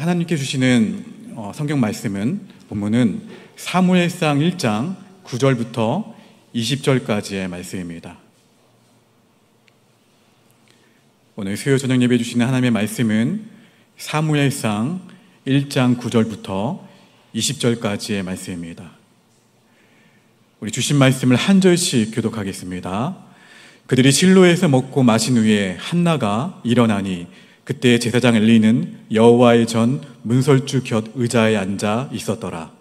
하나님께 주시는 성경 말씀은 본문은 사무엘상 1장 9절부터 20절까지의 말씀입니다. 오늘 수요 저녁 예배 주시는 하나님의 말씀은 사무엘상 1장 9절부터 20절까지의 말씀입니다. 우리 주신 말씀을 한 절씩 교독하겠습니다. 그들이 실로에서 먹고 마신 후에 한나가 일어나니 그때 제사장 엘리는 여호와의 전 문설주 곁 의자에 앉아 있었더라.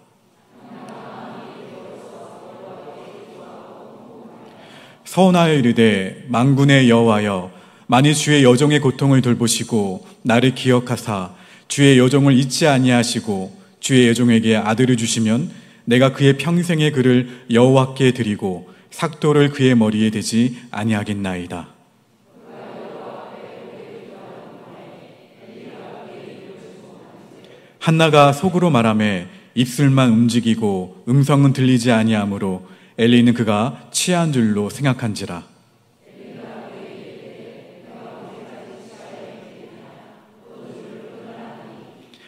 서원하여 이르되 만군의 여호와여, 만일 주의 여종의 고통을 돌보시고 나를 기억하사 주의 여종을 잊지 아니하시고 주의 여종에게 아들을 주시면 내가 그의 평생의 그를 여호와께 드리고 삭도를 그의 머리에 대지 아니하겠나이다. 한나가 속으로 말하매 입술만 움직이고 음성은 들리지 아니하므로 엘리는 그가 취한 줄로 생각한지라.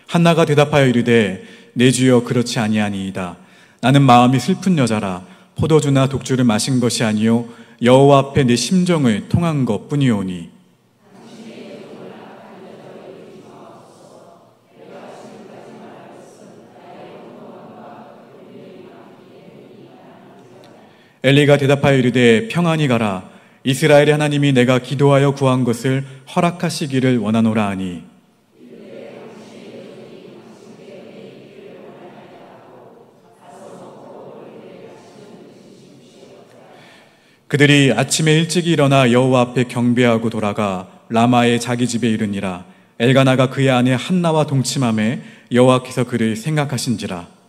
한나가 대답하여 이르되 내 주여 그렇지 아니하니이다. 나는 마음이 슬픈 여자라. 포도주나 독주를 마신 것이 아니요 여호와 앞에 내 심정을 통한 것뿐이오니. 엘리가 대답하여 이르되 평안히 가라. 이스라엘의 하나님이 내가 기도하여 구한 것을 허락하시기를 원하노라 하니. 그들이 아침에 일찍 일어나 여호와 앞에 경배하고 돌아가 라마의 자기 집에 이르니라. 엘가나가 그의 아내 한나와 동침하매 여호와께서 그를 생각하신지라.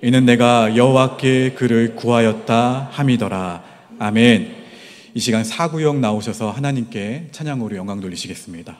이는 내가 여호와께 그를 구하였다 함이더라. 아멘. 이 시간 사구역 나오셔서 하나님께 찬양으로 영광 돌리시겠습니다.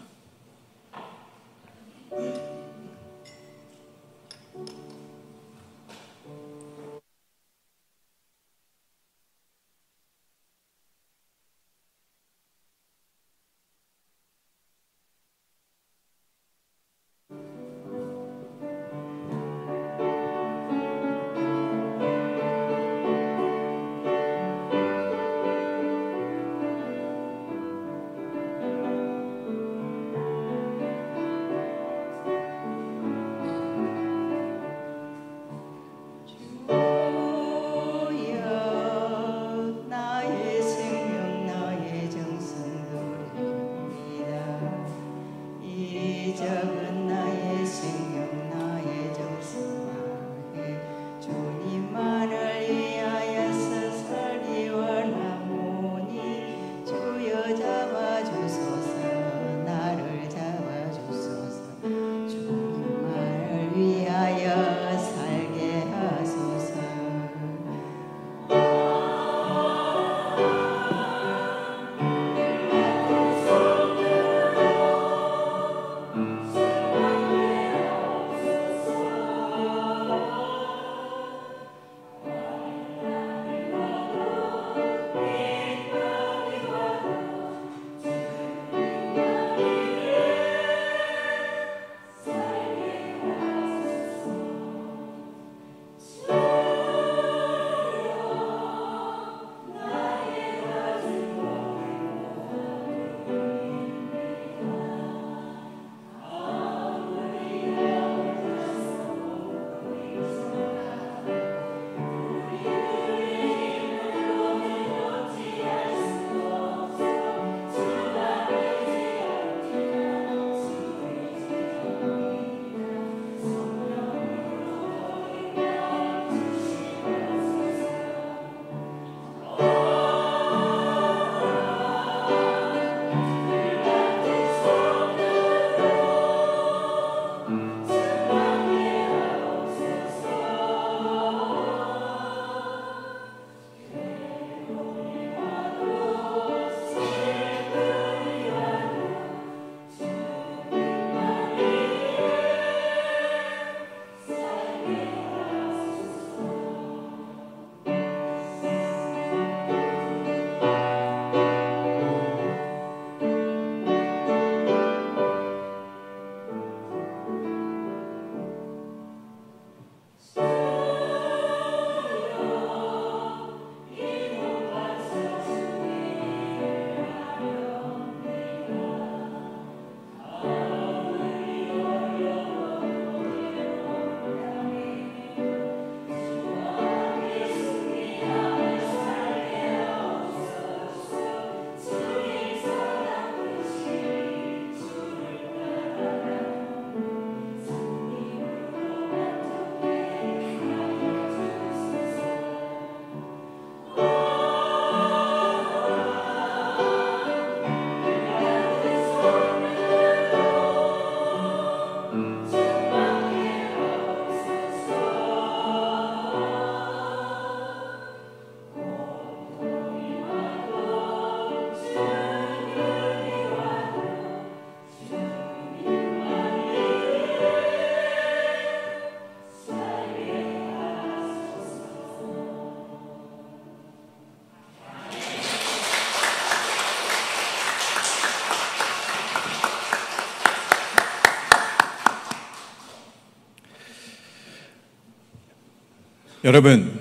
여러분,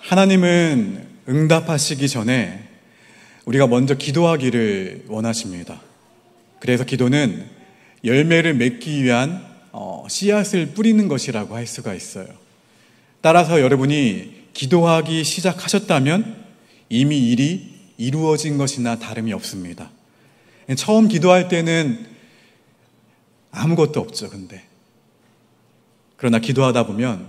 하나님은 응답하시기 전에 우리가 먼저 기도하기를 원하십니다. 그래서 기도는 열매를 맺기 위한 씨앗을 뿌리는 것이라고 할 수가 있어요. 따라서 여러분이 기도하기 시작하셨다면 이미 일이 이루어진 것이나 다름이 없습니다. 처음 기도할 때는 아무것도 없죠, 근데. 그러나 기도하다 보면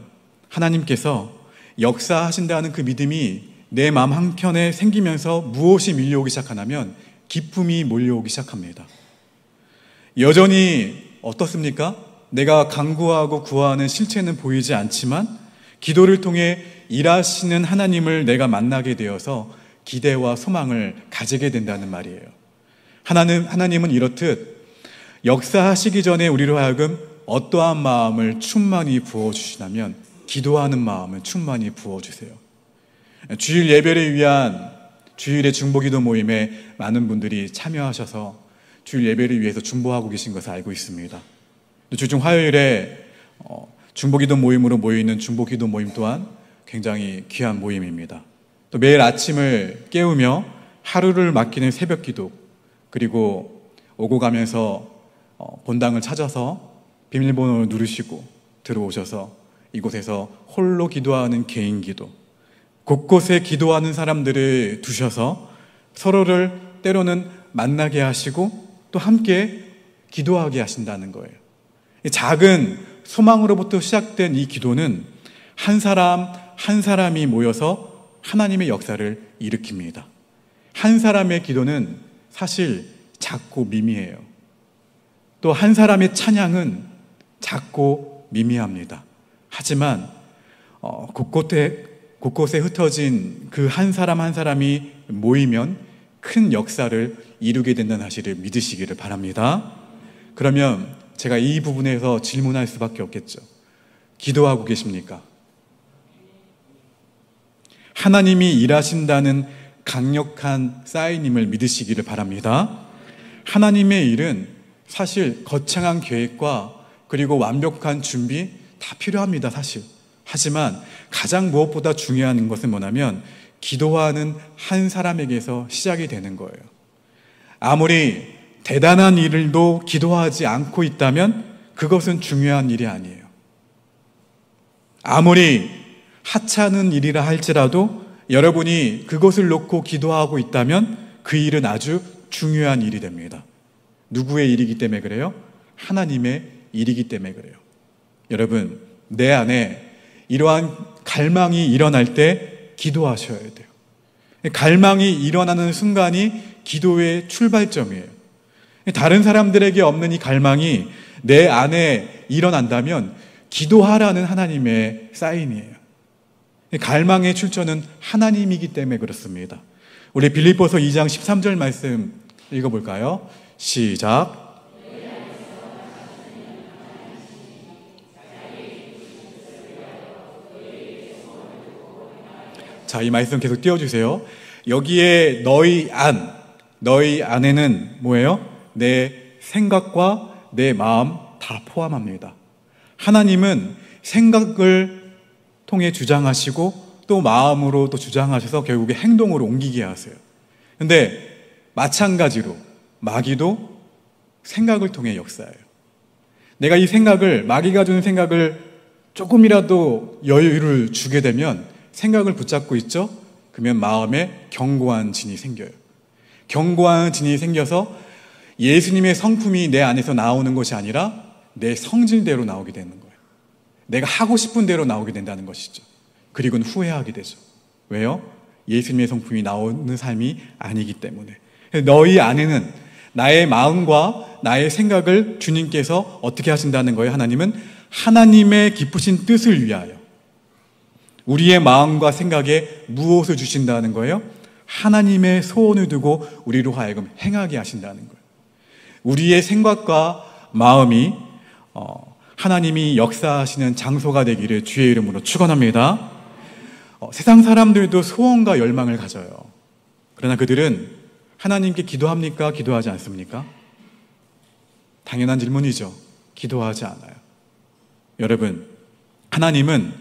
하나님께서 역사하신다는 그 믿음이 내 마음 한켠에 생기면서 무엇이 밀려오기 시작하냐면 기쁨이 몰려오기 시작합니다. 여전히 어떻습니까? 내가 간구하고 구하는 실체는 보이지 않지만 기도를 통해 일하시는 하나님을 내가 만나게 되어서 기대와 소망을 가지게 된다는 말이에요. 하나님은 이렇듯 역사하시기 전에 우리로 하여금 어떠한 마음을 충만히 부어주시냐면 기도하는 마음을 충만히 부어주세요. 주일 예배를 위한 주일의 중보기도 모임에 많은 분들이 참여하셔서 주일 예배를 위해서 중보하고 계신 것을 알고 있습니다. 주중 화요일에 중보기도 모임으로 모이는 중보기도 모임 또한 굉장히 귀한 모임입니다. 또 매일 아침을 깨우며 하루를 맡기는 새벽기도, 그리고 오고 가면서 본당을 찾아서 비밀번호를 누르시고 들어오셔서 이곳에서 홀로 기도하는 개인기도, 곳곳에 기도하는 사람들을 두셔서 서로를 때로는 만나게 하시고 또 함께 기도하게 하신다는 거예요. 작은 소망으로부터 시작된 이 기도는 한 사람 한 사람이 모여서 하나님의 역사를 일으킵니다. 한 사람의 기도는 사실 작고 미미해요. 또 한 사람의 찬양은 작고 미미합니다. 하지만 곳곳에 흩어진 그 한 사람 한 사람이 모이면 큰 역사를 이루게 된다는 사실을 믿으시기를 바랍니다. 그러면 제가 이 부분에서 질문할 수밖에 없겠죠. 기도하고 계십니까? 하나님이 일하신다는 강력한 사인임을 믿으시기를 바랍니다. 하나님의 일은 사실 거창한 계획과 그리고 완벽한 준비 다 필요합니다, 사실. 하지만 가장 무엇보다 중요한 것은 뭐냐면 기도하는 한 사람에게서 시작이 되는 거예요. 아무리 대단한 일도 기도하지 않고 있다면 그것은 중요한 일이 아니에요. 아무리 하찮은 일이라 할지라도 여러분이 그것을 놓고 기도하고 있다면 그 일은 아주 중요한 일이 됩니다. 누구의 일이기 때문에 그래요? 하나님의 일이기 때문에 그래요. 여러분, 내 안에 이러한 갈망이 일어날 때 기도하셔야 돼요. 갈망이 일어나는 순간이 기도의 출발점이에요. 다른 사람들에게 없는 이 갈망이 내 안에 일어난다면 기도하라는 하나님의 사인이에요. 갈망의 출처는 하나님이기 때문에 그렇습니다. 우리 빌립보서 2장 13절 말씀 읽어볼까요? 시작. 자, 이 말씀 계속 띄워주세요. 여기에 너희 안에는 뭐예요? 내 생각과 내 마음 다 포함합니다. 하나님은 생각을 통해 주장하시고 또 마음으로 또 주장하셔서 결국에 행동으로 옮기게 하세요. 근데 마찬가지로 마귀도 생각을 통해 역사해요. 내가 이 생각을, 마귀가 주는 생각을 조금이라도 여유를 주게 되면 생각을 붙잡고 있죠? 그러면 마음에 견고한 진이 생겨요. 견고한 진이 생겨서 예수님의 성품이 내 안에서 나오는 것이 아니라 내 성질대로 나오게 되는 거예요. 내가 하고 싶은 대로 나오게 된다는 것이죠. 그리고는 후회하게 되죠. 왜요? 예수님의 성품이 나오는 삶이 아니기 때문에. 너희 안에는 나의 마음과 나의 생각을 주님께서 어떻게 하신다는 거예요? 하나님은 하나님의 기쁘신 뜻을 위하여 우리의 마음과 생각에 무엇을 주신다는 거예요? 하나님의 소원을 두고 우리로 하여금 행하게 하신다는 거예요. 우리의 생각과 마음이 하나님이 역사하시는 장소가 되기를 주의 이름으로 축원합니다. 세상 사람들도 소원과 열망을 가져요. 그러나 그들은 하나님께 기도합니까? 기도하지 않습니까? 당연한 질문이죠. 기도하지 않아요. 여러분, 하나님은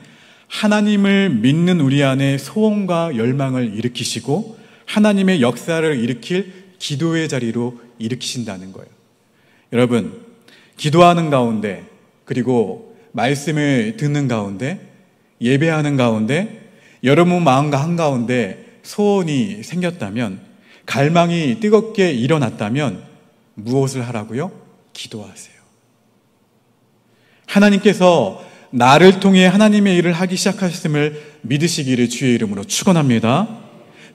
하나님을 믿는 우리 안에 소원과 열망을 일으키시고 하나님의 역사를 일으킬 기도의 자리로 일으키신다는 거예요. 여러분, 기도하는 가운데, 그리고 말씀을 듣는 가운데, 예배하는 가운데, 여러분 마음과 한가운데 소원이 생겼다면, 갈망이 뜨겁게 일어났다면 무엇을 하라고요? 기도하세요. 하나님께서 나를 통해 하나님의 일을 하기 시작하셨음을 믿으시기를 주의 이름으로 축원합니다.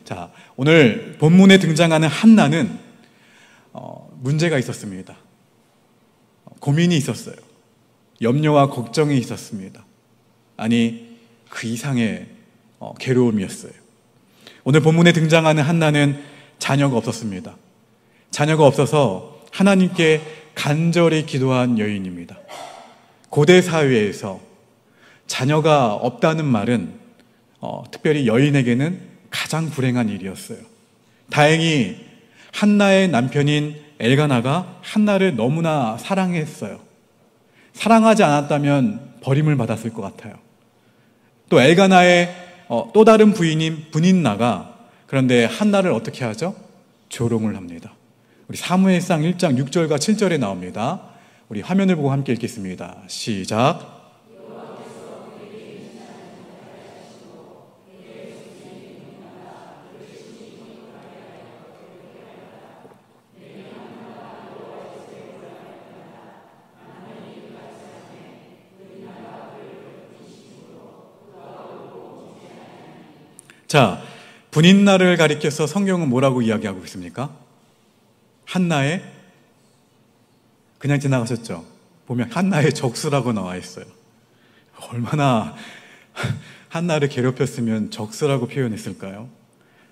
자, 오늘 본문에 등장하는 한나는 문제가 있었습니다. 고민이 있었어요. 염려와 걱정이 있었습니다. 아니, 그 이상의 괴로움이었어요. 오늘 본문에 등장하는 한나는 자녀가 없었습니다. 자녀가 없어서 하나님께 간절히 기도한 여인입니다. 고대 사회에서 자녀가 없다는 말은 특별히 여인에게는 가장 불행한 일이었어요. 다행히 한나의 남편인 엘가나가 한나를 너무나 사랑했어요. 사랑하지 않았다면 버림을 받았을 것 같아요. 또 엘가나의 또 다른 부인인 브닌나가 그런데 한나를 어떻게 하죠? 조롱을 합니다. 우리 사무엘상 1장 6절과 7절에 나옵니다. 우리 화면을 보고 함께 읽겠습니다. 시작. 자, 브닌나를 가리켜서 성경은 뭐라고 이야기하고 있습니까? 한나의, 그냥 지나가셨죠? 보면 한나의 적수라고 나와 있어요. 얼마나 한나를 괴롭혔으면 적수라고 표현했을까요?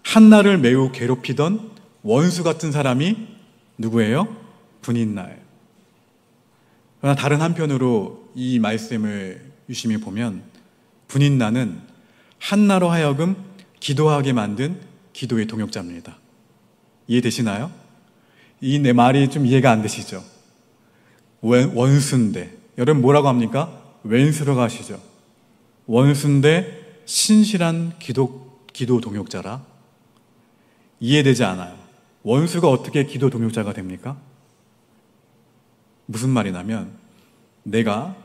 한나를 매우 괴롭히던 원수 같은 사람이 누구예요? 브닌나예요. 그러나 다른 한편으로 이 말씀을 유심히 보면 브닌나는 한나로 하여금 기도하게 만든 기도의 동역자입니다. 이해되시나요? 이 내 말이 좀 이해가 안 되시죠? 원수인데, 여러분 뭐라고 합니까? 왼수로 가시죠. 원수인데 신실한 기도 동역자라? 이해되지 않아요. 원수가 어떻게 기도 동역자가 됩니까? 무슨 말이냐면, 내가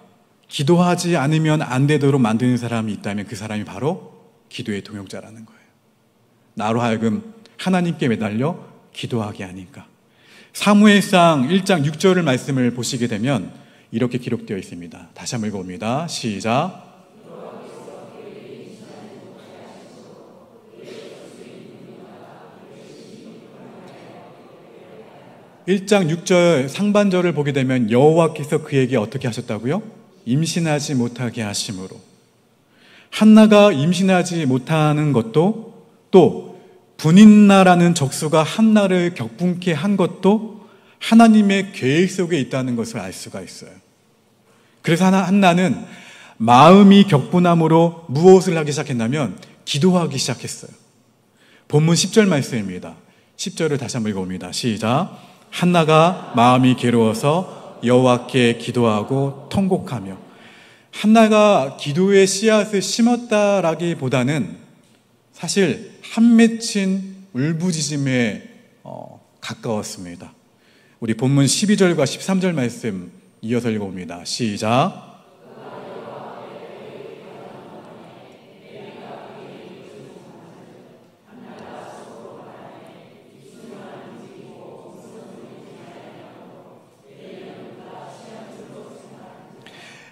기도하지 않으면 안 되도록 만드는 사람이 있다면 그 사람이 바로 기도의 동역자라는 거예요. 나로 하여금 하나님께 매달려 기도하게 하니까. 사무엘상 1장 6절을 말씀을 보시게 되면 이렇게 기록되어 있습니다. 다시 한번 읽어봅니다. 시작. 1장 6절 상반절을 보게 되면 여호와께서 그에게 어떻게 하셨다고요? 임신하지 못하게 하심으로. 한나가 임신하지 못하는 것도, 또 브닌나라는 적수가 한나를 격분케 한 것도 하나님의 계획 속에 있다는 것을 알 수가 있어요. 그래서 한나는 마음이 격분함으로 무엇을 하기 시작했냐면 기도하기 시작했어요. 본문 10절 말씀입니다. 10절을 다시 한번 읽어봅니다. 시작. 한나가 마음이 괴로워서 여호와께 기도하고 통곡하며. 한나가 기도의 씨앗을 심었다라기보다는 사실 한 맺힌 울부짖음에 가까웠습니다. 우리 본문 12절과 13절 말씀 이어서 읽어봅니다. 시작.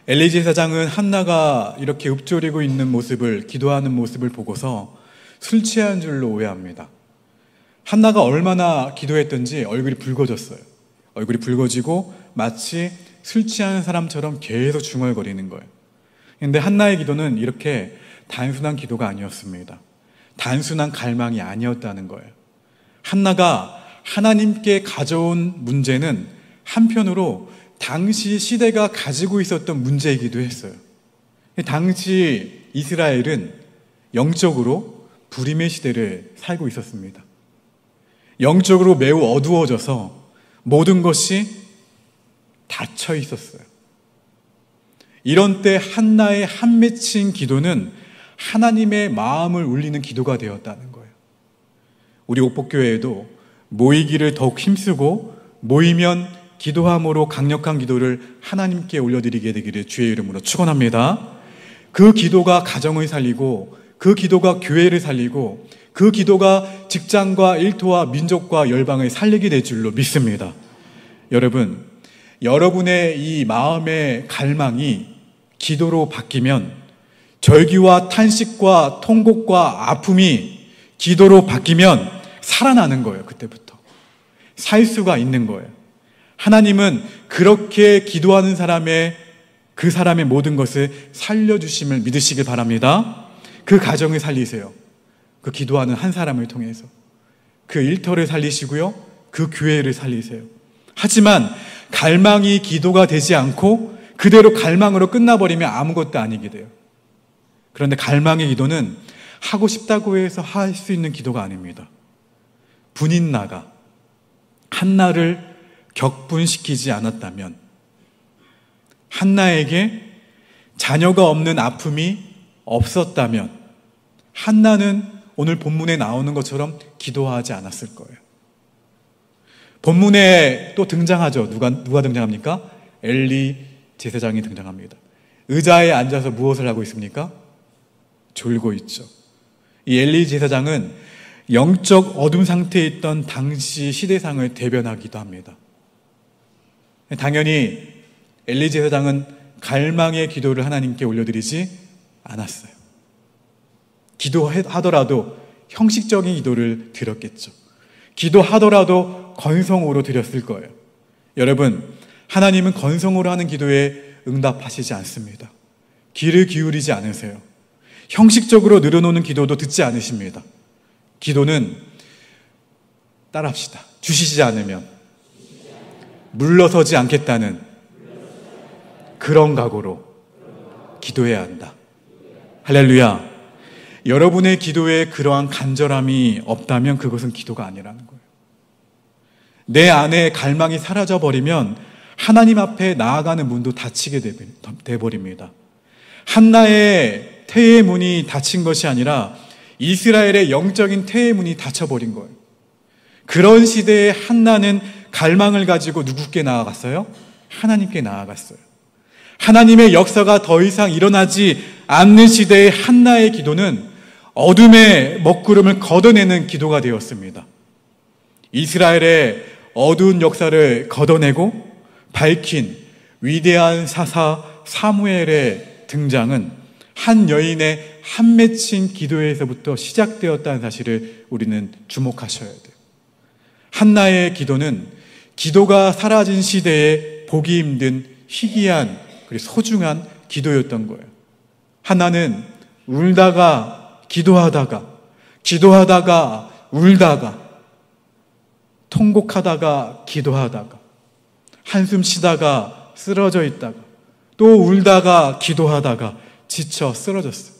엘리 제사장은 한나가 이렇게 읊조리고 있는 모습을, 기도하는 모습을 보고서 술 취한 줄로 오해합니다. 한나가 얼마나 기도했던지 얼굴이 붉어졌어요. 얼굴이 붉어지고 마치 술 취한 사람처럼 계속 중얼거리는 거예요. 그런데 한나의 기도는 이렇게 단순한 기도가 아니었습니다. 단순한 갈망이 아니었다는 거예요. 한나가 하나님께 가져온 문제는 한편으로 당시 시대가 가지고 있었던 문제이기도 했어요. 당시 이스라엘은 영적으로 불임의 시대를 살고 있었습니다. 영적으로 매우 어두워져서 모든 것이 닫혀 있었어요. 이런 때 한나의 한 맺힌 기도는 하나님의 마음을 울리는 기도가 되었다는 거예요. 우리 옥복교회에도 모이기를 더욱 힘쓰고 모이면 기도함으로 강력한 기도를 하나님께 올려드리게 되기를 주의 이름으로 축원합니다. 그 기도가 가정을 살리고 그 기도가 교회를 살리고 그 기도가 직장과 일터와 민족과 열방을 살리게 될 줄로 믿습니다. 여러분, 여러분의 이 마음의 갈망이 기도로 바뀌면 절규와 탄식과 통곡과 아픔이 기도로 바뀌면 살아나는 거예요. 그때부터 살 수가 있는 거예요. 하나님은 그렇게 기도하는 그 사람의 모든 것을 살려주심을 믿으시길 바랍니다. 그 가정을 살리세요. 그 기도하는 한 사람을 통해서 그 일터를 살리시고요, 그 교회를 살리세요. 하지만 갈망이 기도가 되지 않고 그대로 갈망으로 끝나버리면 아무것도 아니게 돼요. 그런데 갈망의 기도는 하고 싶다고 해서 할 수 있는 기도가 아닙니다. 분인나가 한나를 격분시키지 않았다면, 한나에게 자녀가 없는 아픔이 없었다면 한나는 오늘 본문에 나오는 것처럼 기도하지 않았을 거예요. 본문에 또 등장하죠. 누가 등장합니까? 엘리 제사장이 등장합니다. 의자에 앉아서 무엇을 하고 있습니까? 졸고 있죠. 이 엘리 제사장은 영적 어둠 상태에 있던 당시 시대상을 대변하기도 합니다. 당연히 엘리 제사장은 갈망의 기도를 하나님께 올려드리지 않았어요. 기도하더라도 형식적인 기도를 드렸겠죠. 기도하더라도 건성으로 드렸을 거예요. 여러분, 하나님은 건성으로 하는 기도에 응답하시지 않습니다. 귀를 기울이지 않으세요. 형식적으로 늘어놓는 기도도 듣지 않으십니다. 기도는 따라합시다. 주시지 않으면 물러서지 않겠다는 그런 각오로 기도해야 한다. 할렐루야. 여러분의 기도에 그러한 간절함이 없다면 그것은 기도가 아니라는 거예요. 내 안에 갈망이 사라져버리면 하나님 앞에 나아가는 문도 닫히게 돼버립니다. 한나의 태의 문이 닫힌 것이 아니라 이스라엘의 영적인 태의 문이 닫혀버린 거예요. 그런 시대에 한나는 갈망을 가지고 누구께 나아갔어요? 하나님께 나아갔어요. 하나님의 역사가 더 이상 일어나지 않는 시대의 한나의 기도는 어둠의 먹구름을 걷어내는 기도가 되었습니다. 이스라엘의 어두운 역사를 걷어내고 밝힌 위대한 사사 사무엘의 등장은 한 여인의 한 맺힌 기도에서부터 시작되었다는 사실을 우리는 주목하셔야 돼요. 한나의 기도는 기도가 사라진 시대에 보기 힘든 희귀한 그리고 소중한 기도였던 거예요. 한나는 울다가 기도하다가 울다가 통곡하다가 기도하다가 한숨 쉬다가 쓰러져 있다가 또 울다가 기도하다가 지쳐 쓰러졌어요.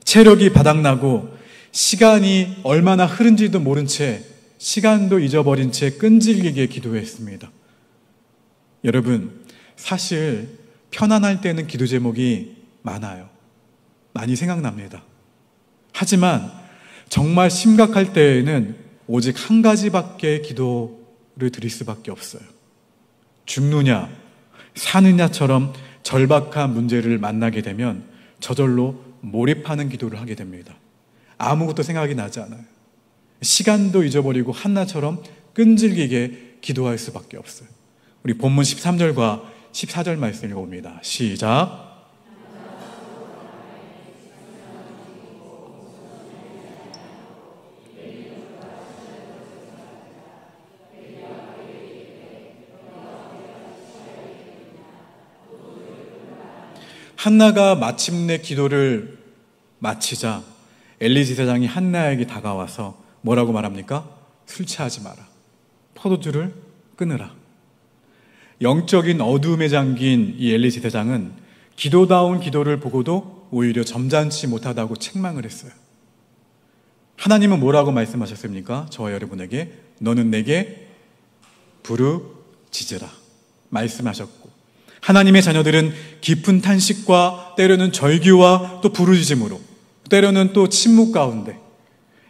체력이 바닥나고 시간이 얼마나 흐른지도 모른 채 시간도 잊어버린 채 끈질기게 기도했습니다. 여러분, 사실 편안할 때는 기도 제목이 많아요. 많이 생각납니다. 하지만 정말 심각할 때에는 오직 한 가지밖에 기도를 드릴 수밖에 없어요. 죽느냐 사느냐처럼 절박한 문제를 만나게 되면 저절로 몰입하는 기도를 하게 됩니다. 아무것도 생각이 나지 않아요. 시간도 잊어버리고 한나처럼 끈질기게 기도할 수밖에 없어요. 우리 본문 13절과 14절 말씀 읽어봅니다. 시작. 한나가 마침내 기도를 마치자 엘리 제사장이 한나에게 다가와서 뭐라고 말합니까? 술 취하지 마라. 포도주를 끊으라. 영적인 어두움에 잠긴 이 엘리 제사장은 기도다운 기도를 보고도 오히려 점잖지 못하다고 책망을 했어요. 하나님은 뭐라고 말씀하셨습니까? 저와 여러분에게 너는 내게 부르짖으라 말씀하셨고, 하나님의 자녀들은 깊은 탄식과 때로는 절규와 또 부르짖음으로, 때로는 또 침묵 가운데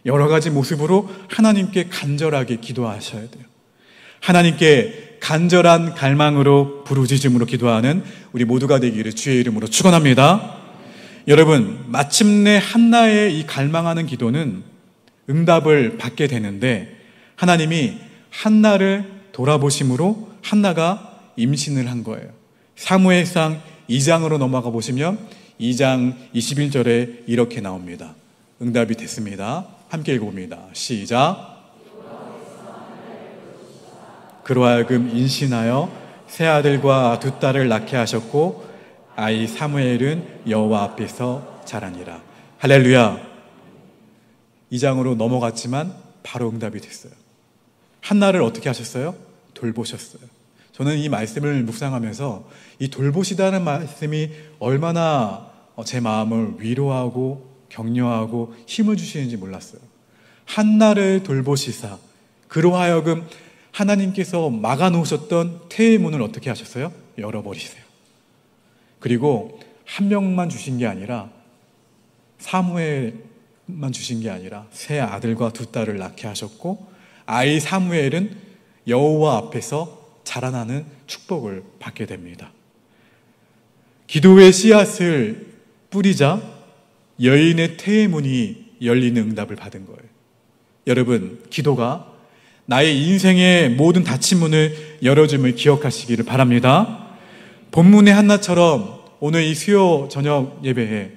여러 가지 모습으로 하나님께 간절하게 기도하셔야 돼요. 하나님께 간절한 갈망으로 부르짖음으로 기도하는 우리 모두가 되기를 주의 이름으로 축원합니다. 여러분, 마침내 한나의 이 갈망하는 기도는 응답을 받게 되는데, 하나님이 한나를 돌아보심으로 한나가 임신을 한 거예요. 사무엘상 2장으로 넘어가 보시면 2장 21절에 이렇게 나옵니다. 응답이 됐습니다. 함께 읽어봅니다. 시작. 그로 하여금 임신하여 세 아들과 두 딸을 낳게 하셨고 아이 사무엘은 여호와 앞에서 자라니라. 할렐루야. 2장으로 넘어갔지만 바로 응답이 됐어요. 한나를 어떻게 하셨어요? 돌보셨어요. 저는 이 말씀을 묵상하면서 이 돌보시다는 말씀이 얼마나 제 마음을 위로하고 격려하고 힘을 주시는지 몰랐어요. 한나를 돌보시사 그로 하여금 하나님께서 막아놓으셨던 태의 문을 어떻게 하셨어요? 열어버리세요. 그리고 한 명만 주신 게 아니라 사무엘만 주신 게 아니라 세 아들과 두 딸을 낳게 하셨고 아이 사무엘은 여호와 앞에서 자라나는 축복을 받게 됩니다. 기도의 씨앗을 뿌리자 여인의 태의 문이 열리는 응답을 받은 거예요. 여러분, 기도가 나의 인생의 모든 닫힌 문을 열어줌을 기억하시기를 바랍니다. 본문의 한나처럼 오늘 이 수요 저녁 예배에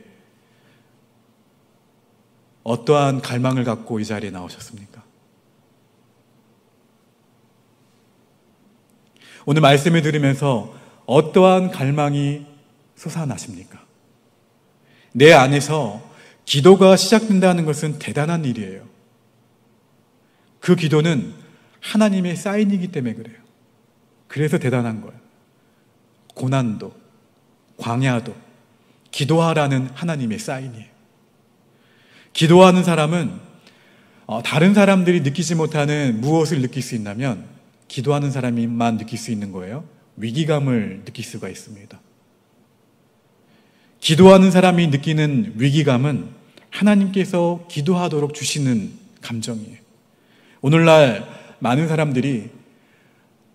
어떠한 갈망을 갖고 이 자리에 나오셨습니까? 오늘 말씀을 들으면서 어떠한 갈망이 솟아나십니까? 내 안에서 기도가 시작된다는 것은 대단한 일이에요. 그 기도는 하나님의 사인이기 때문에 그래요. 그래서 대단한 거예요. 고난도, 광야도 기도하라는 하나님의 사인이에요. 기도하는 사람은 다른 사람들이 느끼지 못하는 무엇을 느낄 수 있냐면 기도하는 사람만 느낄 수 있는 거예요. 위기감을 느낄 수가 있습니다. 기도하는 사람이 느끼는 위기감은 하나님께서 기도하도록 주시는 감정이에요. 오늘날 많은 사람들이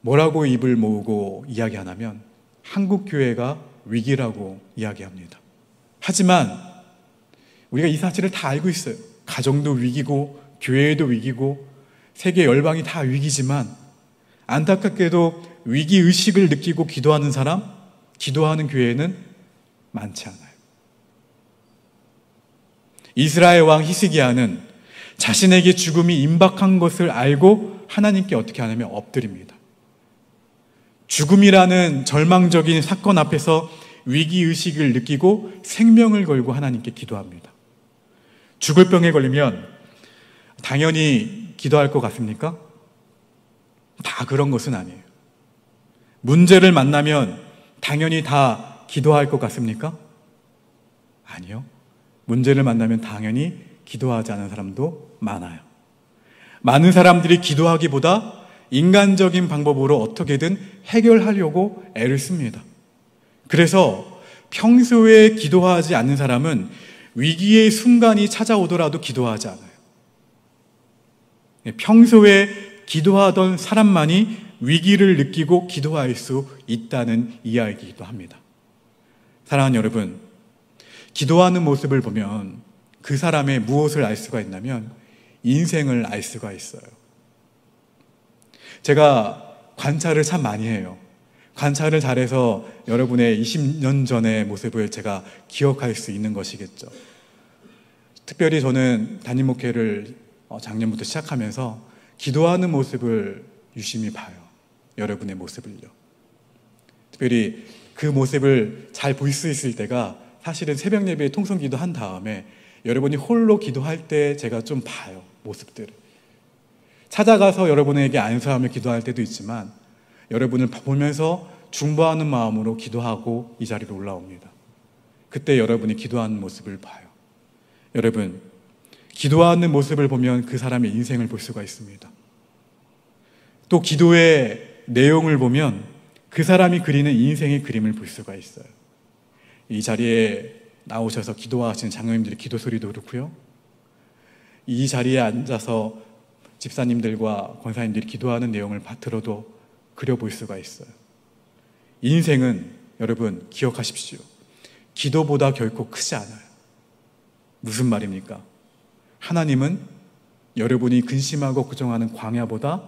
뭐라고 입을 모으고 이야기하냐면 한국 교회가 위기라고 이야기합니다. 하지만 우리가 이 사실을 다 알고 있어요. 가정도 위기고 교회도 위기고 세계 열방이 다 위기지만 안타깝게도 위기의식을 느끼고 기도하는 사람, 기도하는 교회는 많지 않아요. 이스라엘 왕 히스기야는 자신에게 죽음이 임박한 것을 알고 하나님께 어떻게 하냐면 엎드립니다. 죽음이라는 절망적인 사건 앞에서 위기의식을 느끼고 생명을 걸고 하나님께 기도합니다. 죽을 병에 걸리면 당연히 기도할 것 같습니까? 다 그런 것은 아니에요. 문제를 만나면 당연히 다 기도할 것 같습니까? 아니요. 문제를 만나면 당연히 기도하지 않은 사람도 많아요. 많은 사람들이 기도하기보다 인간적인 방법으로 어떻게든 해결하려고 애를 씁니다. 그래서 평소에 기도하지 않는 사람은 위기의 순간이 찾아오더라도 기도하지 않아요. 평소에 기도하던 사람만이 위기를 느끼고 기도할 수 있다는 이야기이기도 합니다. 사랑하는 여러분, 기도하는 모습을 보면 그 사람의 무엇을 알 수가 있냐면 인생을 알 수가 있어요. 제가 관찰을 참 많이 해요. 관찰을 잘해서 여러분의 20년 전의 모습을 제가 기억할 수 있는 것이겠죠. 특별히 저는 담임 목회를 작년부터 시작하면서 기도하는 모습을 유심히 봐요. 여러분의 모습을요. 특별히 그 모습을 잘 볼 수 있을 때가 사실은 새벽 예배에 통성기도 한 다음에 여러분이 홀로 기도할 때 제가 좀 봐요. 모습들을. 찾아가서 여러분에게 안수하며 기도할 때도 있지만 여러분을 보면서 중보하는 마음으로 기도하고 이 자리로 올라옵니다. 그때 여러분이 기도하는 모습을 봐요. 여러분, 기도하는 모습을 보면 그 사람의 인생을 볼 수가 있습니다. 또 기도의 내용을 보면 그 사람이 그리는 인생의 그림을 볼 수가 있어요. 이 자리에 나오셔서 기도하시는 장로님들의 기도 소리도 그렇고요. 이 자리에 앉아서 집사님들과 권사님들이 기도하는 내용을 들어도 그려볼 수가 있어요. 인생은 여러분 기억하십시오. 기도보다 결코 크지 않아요. 무슨 말입니까? 하나님은 여러분이 근심하고 걱정하는 광야보다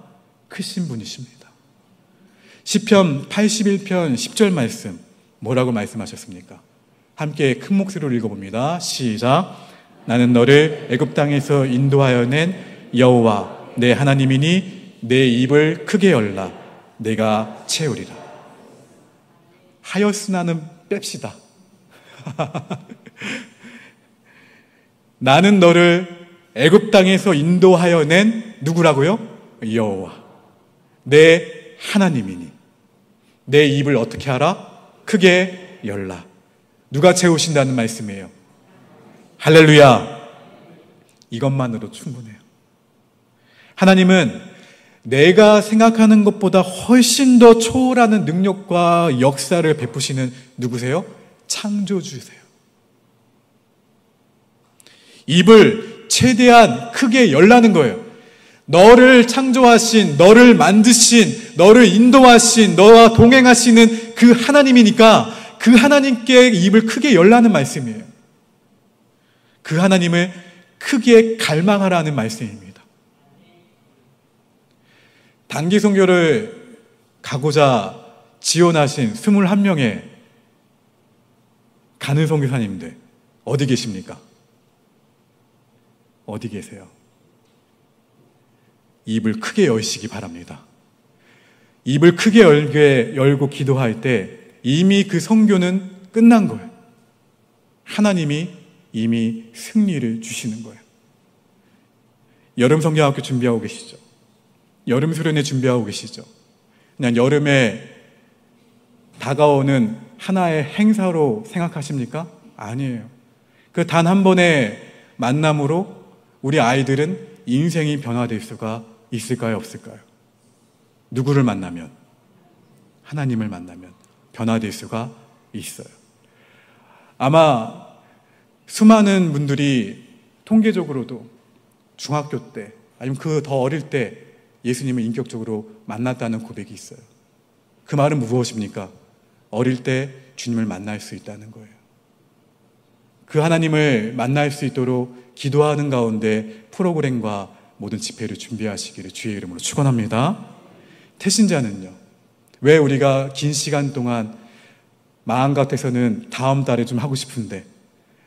크신 분이십니다. 시편 81편 10절 말씀 뭐라고 말씀하셨습니까? 함께 큰 목소리로 읽어봅니다. 시작. 나는 너를 애굽 땅에서 인도하여 낸 여호와 내 하나님이니 내 입을 크게 열라 내가 채우리라. 하였으나는 뺍시다. 나는 너를 애굽 땅에서 인도하여 낸 누구라고요? 여호와 내 하나님이니 내 입을 어떻게 하라? 크게 열라. 누가 채우신다는 말씀이에요? 할렐루야. 이것만으로 충분해요. 하나님은 내가 생각하는 것보다 훨씬 더 초월하는 능력과 역사를 베푸시는 누구세요? 창조주세요. 입을 최대한 크게 열라는 거예요. 너를 창조하신, 너를 만드신, 너를 인도하신, 너와 동행하시는 그 하나님이니까 그 하나님께 입을 크게 열라는 말씀이에요. 그 하나님을 크게 갈망하라는 말씀입니다. 단기 선교를 가고자 지원하신 21명의 가는 선교사님들 어디 계십니까? 어디 계세요? 입을 크게 여시기 바랍니다. 입을 크게 열고 기도할 때 이미 그 선교는 끝난 거예요. 하나님이 이미 승리를 주시는 거예요. 여름 성경학교 준비하고 계시죠? 여름 수련회 준비하고 계시죠? 그냥 여름에 다가오는 하나의 행사로 생각하십니까? 아니에요. 그 단 한 번의 만남으로 우리 아이들은 인생이 변화될 수가 있을까요? 없을까요? 누구를 만나면? 하나님을 만나면 변화될 수가 있어요. 아마 수많은 분들이 통계적으로도 중학교 때 아니면 그 더 어릴 때 예수님을 인격적으로 만났다는 고백이 있어요. 그 말은 무엇입니까? 어릴 때 주님을 만날 수 있다는 거예요. 그 하나님을 만날 수 있도록 기도하는 가운데 프로그램과 모든 집회를 준비하시기를 주의 이름으로 축원합니다. 태신자는요, 왜 우리가 긴 시간 동안 마음 같아서는 다음 달에 좀 하고 싶은데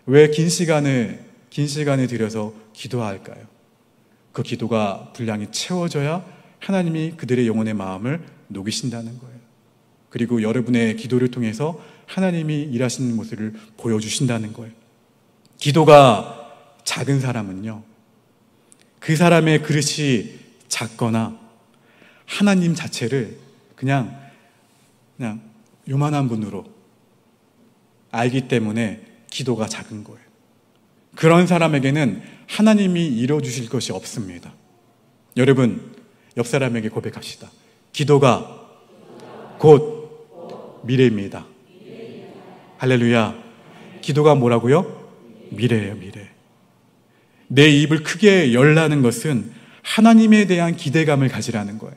왜 긴 시간을 들여서 기도할까요? 그 기도가 분량이 채워져야 하나님이 그들의 영혼의 마음을 녹이신다는 거예요. 그리고 여러분의 기도를 통해서 하나님이 일하시는 모습을 보여주신다는 거예요. 기도가 작은 사람은요, 그 사람의 그릇이 작거나 하나님 자체를 그냥 요만한 분으로 알기 때문에 기도가 작은 거예요. 그런 사람에게는 하나님이 이뤄주실 것이 없습니다. 여러분, 옆 사람에게 고백합시다. 기도가 곧 미래입니다. 할렐루야. 기도가 뭐라고요? 미래예요, 미래. 내 입을 크게 열라는 것은 하나님에 대한 기대감을 가지라는 거예요.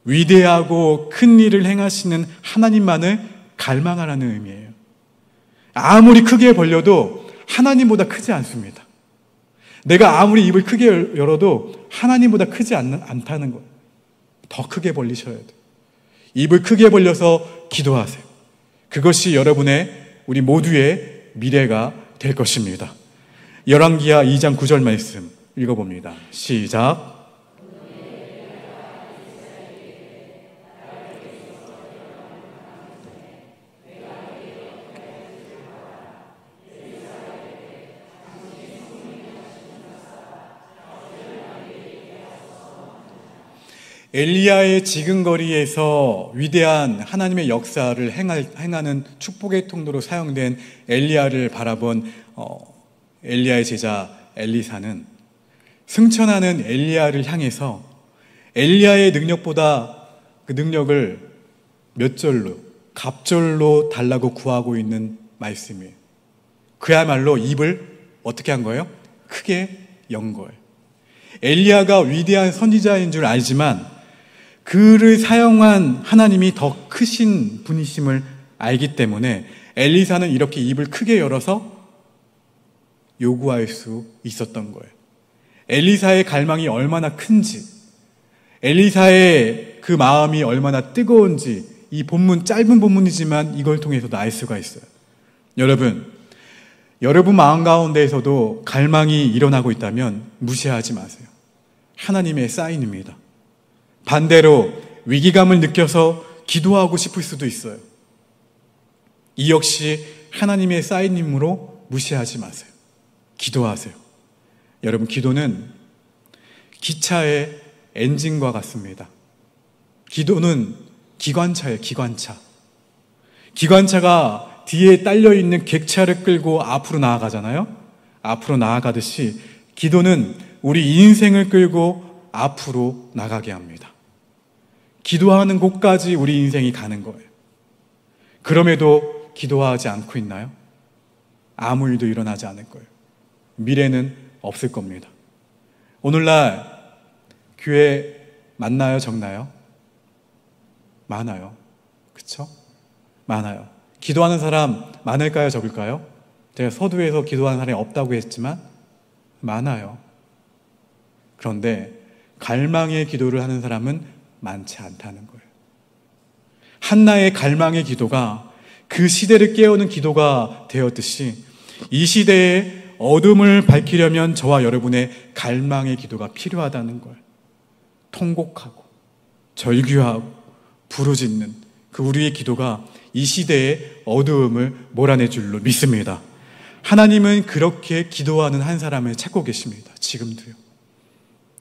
위대하고 큰 일을 행하시는 하나님만을 갈망하라는 의미예요. 아무리 크게 벌려도 하나님보다 크지 않습니다. 내가 아무리 입을 크게 열어도 하나님보다 크지 않다는 거예요. 더 크게 벌리셔야 돼요. 입을 크게 벌려서 기도하세요. 그것이 여러분의, 우리 모두의 미래가 될 것입니다. 열왕기하 2장 9절 말씀 읽어봅니다. 시작. 엘리야의 지근거리에서 위대한 하나님의 역사를 행하는 축복의 통로로 사용된 엘리야를 바라본 엘리야의 제자 엘리사는 승천하는 엘리야를 향해서 엘리야의 능력보다 그 능력을 몇 절로, 갑절로 달라고 구하고 있는 말씀이에요. 그야말로 입을 어떻게 한 거예요? 크게 연 거예요. 엘리야가 위대한 선지자인 줄 알지만 그를 사용한 하나님이 더 크신 분이심을 알기 때문에 엘리사는 이렇게 입을 크게 열어서 요구할 수 있었던 거예요. 엘리사의 갈망이 얼마나 큰지, 엘리사의 그 마음이 얼마나 뜨거운지 이 본문, 짧은 본문이지만 이걸 통해서도 알 수가 있어요. 여러분 마음 가운데에서도 갈망이 일어나고 있다면 무시하지 마세요. 하나님의 사인입니다. 반대로 위기감을 느껴서 기도하고 싶을 수도 있어요. 이 역시 하나님의 사인이므로 무시하지 마세요. 기도하세요. 여러분, 기도는 기차의 엔진과 같습니다. 기도는 기관차예요, 기관차. 기관차가 뒤에 딸려있는 객차를 끌고 앞으로 나아가잖아요. 앞으로 나아가듯이 기도는 우리 인생을 끌고 앞으로 나가게 합니다. 기도하는 곳까지 우리 인생이 가는 거예요. 그럼에도 기도하지 않고 있나요? 아무 일도 일어나지 않을 거예요. 미래는 없을 겁니다. 오늘날 교회 많나요, 적나요? 많아요. 그쵸? 많아요. 기도하는 사람 많을까요, 적을까요? 제가 서두에서 기도하는 사람이 없다고 했지만 많아요. 그런데 갈망의 기도를 하는 사람은 많지 않다는 거예요. 한나의 갈망의 기도가 그 시대를 깨우는 기도가 되었듯이 이 시대에 어둠을 밝히려면 저와 여러분의 갈망의 기도가 필요하다는 거예요. 통곡하고 절규하고 부르짖는 그 우리의 기도가 이 시대의 어두움을 몰아낼 줄로 믿습니다. 하나님은 그렇게 기도하는 한 사람을 찾고 계십니다. 지금도요.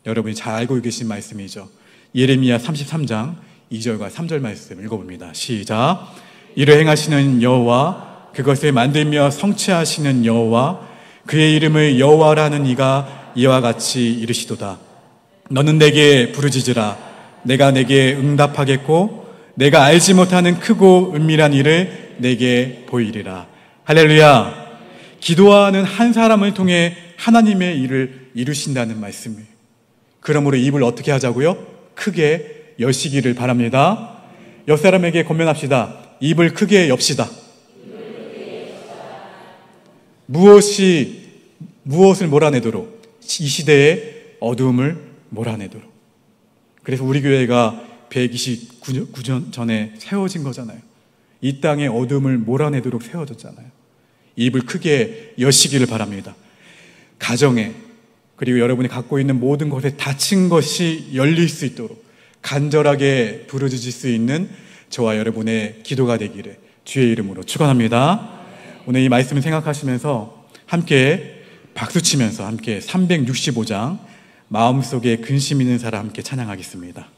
여러분이 잘 알고 계신 말씀이죠. 예레미야 33장 2절과 3절 말씀 읽어봅니다. 시작. 이를 행하시는 여호와, 그것을 만들며 성취하시는 여호와, 그의 이름을 여호와라는 이가 이와 같이 이르시도다. 너는 내게 부르짖으라. 내가 내게 응답하겠고 내가 알지 못하는 크고 은밀한 일을 내게 보이리라. 할렐루야. 기도하는 한 사람을 통해 하나님의 일을 이루신다는 말씀이에요. 그러므로 입을 어떻게 하자고요? 크게 여시기를 바랍니다. 옆 사람에게 권면합시다. 입을 크게 엽시다. 무엇을 몰아내도록? 이 시대의 어두움을 몰아내도록. 그래서 우리 교회가 129년 전에 세워진 거잖아요. 이 땅의 어둠을 몰아내도록 세워졌잖아요. 입을 크게 여시기를 바랍니다. 가정에, 그리고 여러분이 갖고 있는 모든 것에 닫힌 것이 열릴 수 있도록 간절하게 부르짖을 수 있는 저와 여러분의 기도가 되기를 주의 이름으로 축원합니다. 오늘 이 말씀을 생각하시면서 함께 박수치면서 함께 365장 마음속에 근심 있는 사람 함께 찬양하겠습니다.